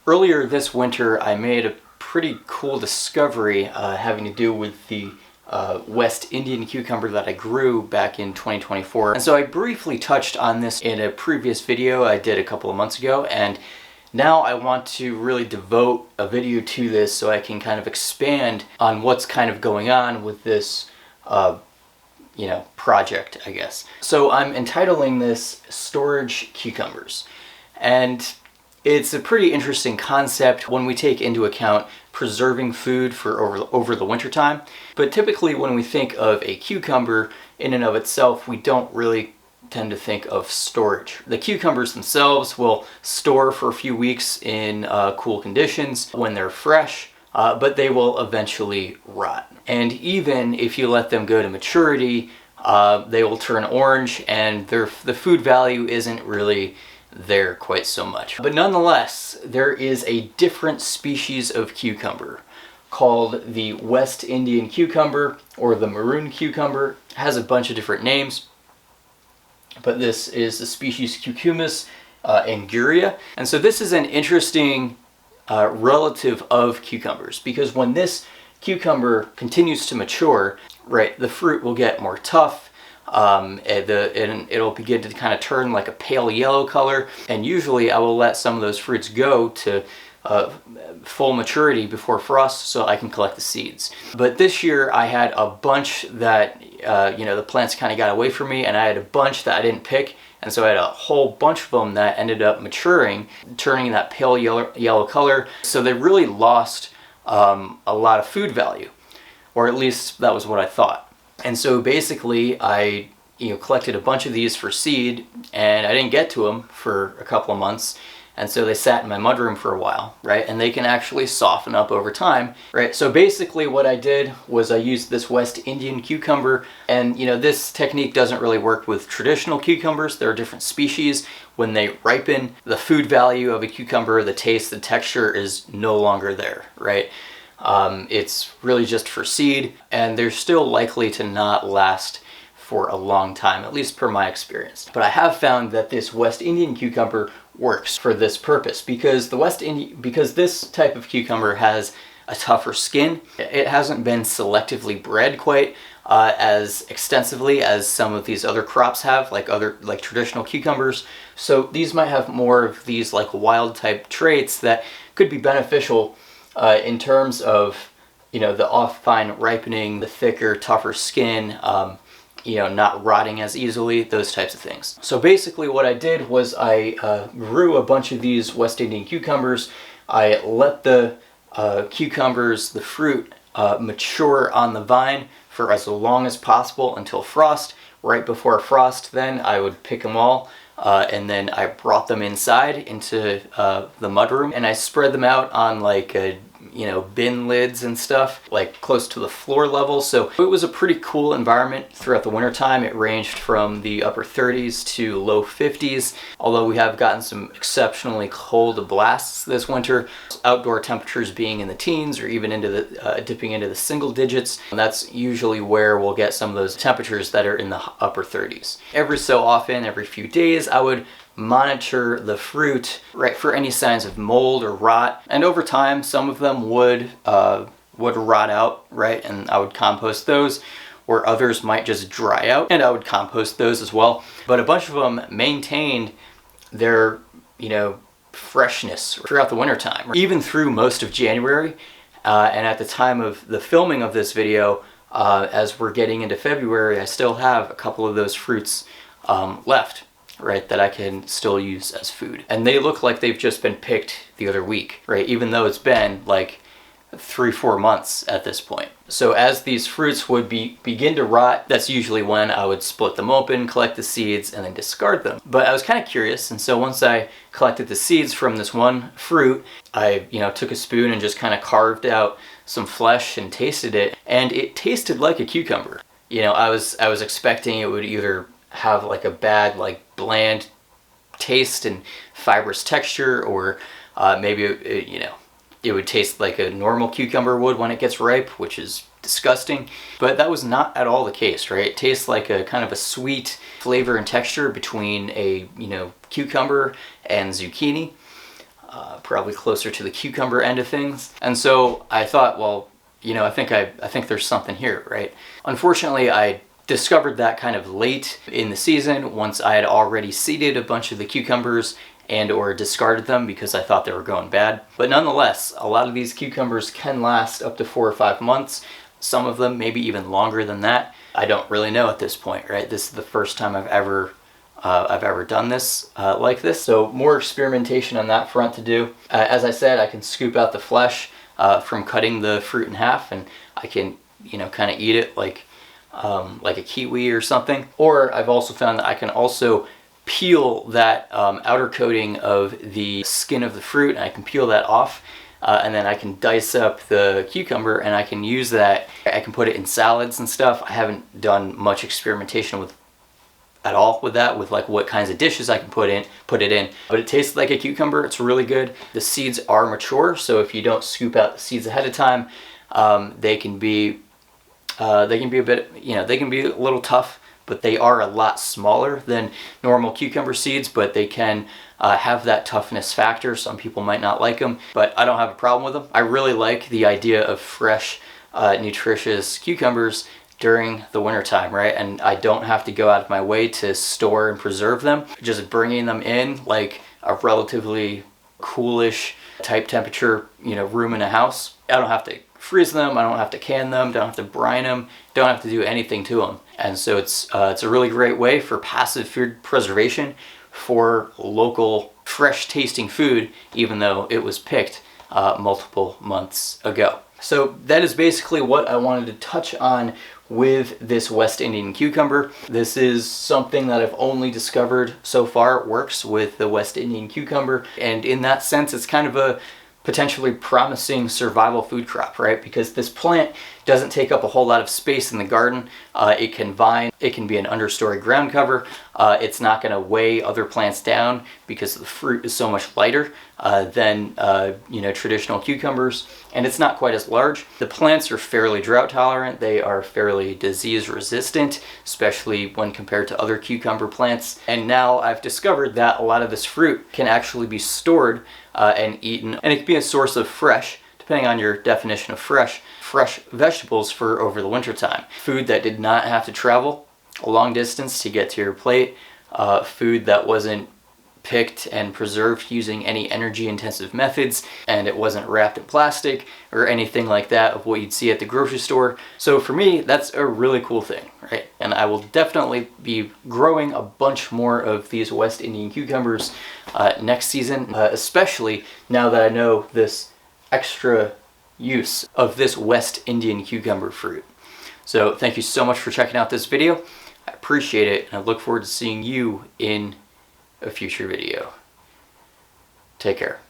Earlier this winter, I made a pretty cool discovery having to do with the West Indian cucumber that I grew back in 2024. And so I briefly touched on this in a previous video I did a couple of months ago, and now I want to really devote a video to this so I can kind of expand on what's kind of going on with this project, I guess. So I'm entitling this Storage Cucumbers. And it's a pretty interesting concept when we take into account preserving food for over the winter time. But typically when we think of a cucumber in and of itself, we don't really tend to think of storage. The cucumbers themselves will store for a few weeks in cool conditions when they're fresh, but they will eventually rot. And even if you let them go to maturity, they will turn orange, and the food value isn't really there quite so much. But nonetheless, there is a different species of cucumber called the West Indian cucumber or the Maroon Cucumber. It has a bunch of different names, but this is the species Cucumis anguria. And so this is an interesting relative of cucumbers, because when this cucumber continues to mature, right, the fruit will get more tough, and it'll begin to kind of turn like a pale yellow color, and usually I will let some of those fruits go to full maturity before frost so I can collect the seeds. But this year I had a bunch that the plants kind of got away from me, and I had a bunch that I didn't pick, and so I had a whole bunch of them that ended up maturing, turning that pale yellow color. So they really lost a lot of food value, or at least that was what I thought. And so basically I collected a bunch of these for seed, and I didn't get to them for a couple of months, and so they sat in my mudroom for a while, right? And they can actually soften up over time, right? So basically what I did was I used this West Indian cucumber, and this technique doesn't really work with traditional cucumbers. There are different species. When they ripen, the food value of a cucumber, the taste, the texture is no longer there, right? It's really just for seed, and they're still likely to not last for a long time, at least per my experience. But I have found that this West Indian cucumber works for this purpose, because because this type of cucumber has a tougher skin. It hasn't been selectively bred quite as extensively as some of these other crops have, like traditional cucumbers. So these might have more of these like wild type traits that could be beneficial in terms of the fine ripening, the thicker, tougher skin, not rotting as easily, those types of things. So basically what I did was I grew a bunch of these West Indian cucumbers. I let the cucumbers, the fruit, mature on the vine for as long as possible until frost. Right before frost, then I would pick them all, and then I brought them inside into the mudroom, and I spread them out on like bin lids and stuff, like close to the floor level. So it was a pretty cool environment throughout the winter time. It ranged from the upper 30s to low 50s, although we have gotten some exceptionally cold blasts this winter. Outdoor temperatures being in the teens or even into the dipping into the single digits. And that's usually where we'll get some of those temperatures that are in the upper 30s. Every so often, every few days, I would monitor the fruit, right, for any signs of mold or rot, and over time some of them would rot out, right, and I would compost those, or others might just dry out and I would compost those as well. But a bunch of them maintained their freshness throughout the winter time, even through most of January, and at the time of the filming of this video, as we're getting into February, I still have a couple of those fruits left, right, that I can still use as food. And they look like they've just been picked the other week, right, even though it's been like 3-4 months at this point. So as these fruits would begin to rot, that's usually when I would split them open, collect the seeds, and then discard them. But I was kind of curious, and so once I collected the seeds from this one fruit, I took a spoon and just kind of carved out some flesh and tasted it, and it tasted like a cucumber. I was expecting it would either have like a bad, like bland taste and fibrous texture, or maybe it would taste like a normal cucumber would when it gets ripe, which is disgusting. But that was not at all the case, right? It tastes like a kind of a sweet flavor and texture between a cucumber and zucchini. probably closer to the cucumber end of things. And so I thought, well, I think there's something here, right? Unfortunately, I discovered that kind of late in the season, once I had already seeded a bunch of the cucumbers and or discarded them because I thought they were going bad. But nonetheless, a lot of these cucumbers can last up to 4 or 5 months. Some of them maybe even longer than that. I don't really know at this point, right? This is the first time I've ever done this like this. So more experimentation on that front to do. As I said, I can scoop out the flesh from cutting the fruit in half, and I can, kind of eat it like a kiwi or something. Or I've also found that I can also peel that outer coating of the skin of the fruit, and I can peel that off, and then I can dice up the cucumber, and I can use that. I can put it in salads and stuff. I haven't done much experimentation at all with that, with like what kinds of dishes I can put it in, but it tastes like a cucumber. It's really good. The seeds are mature, so if you don't scoop out the seeds ahead of time, they can be a bit, they can be a little tough, but they are a lot smaller than normal cucumber seeds, but they can have that toughness factor. Some people might not like them, but I don't have a problem with them. I really like the idea of fresh, nutritious cucumbers during the wintertime, right? And I don't have to go out of my way to store and preserve them. Just bringing them in like a relatively coolish type temperature, room in a house. I don't have to freeze them, I don't have to can them, don't have to brine them, don't have to do anything to them. And so it's a really great way for passive food preservation for local fresh tasting food, even though it was picked multiple months ago. So that is basically what I wanted to touch on with this West Indian cucumber. This is something that I've only discovered so far works with the West Indian cucumber, and in that sense it's kind of a potentially promising survival food crop, right? Because this plant doesn't take up a whole lot of space in the garden. It can vine, it can be an understory ground cover. It's not going to weigh other plants down because the fruit is so much lighter than traditional cucumbers, and it's not quite as large. The plants are fairly drought tolerant. They are fairly disease resistant, especially when compared to other cucumber plants. And now I've discovered that a lot of this fruit can actually be stored and eaten, and it can be a source of fresh, depending on your definition of fresh vegetables for over the winter time. Food that did not have to travel a long distance to get to your plate, food that wasn't picked and preserved using any energy intensive methods, and it wasn't wrapped in plastic or anything like that of what you'd see at the grocery store. So for me, that's a really cool thing, right? And I will definitely be growing a bunch more of these West Indian cucumbers next season, especially now that I know this extra use of this West Indian cucumber fruit. So thank you so much for checking out this video. I appreciate it, and I look forward to seeing you in a future video. Take care.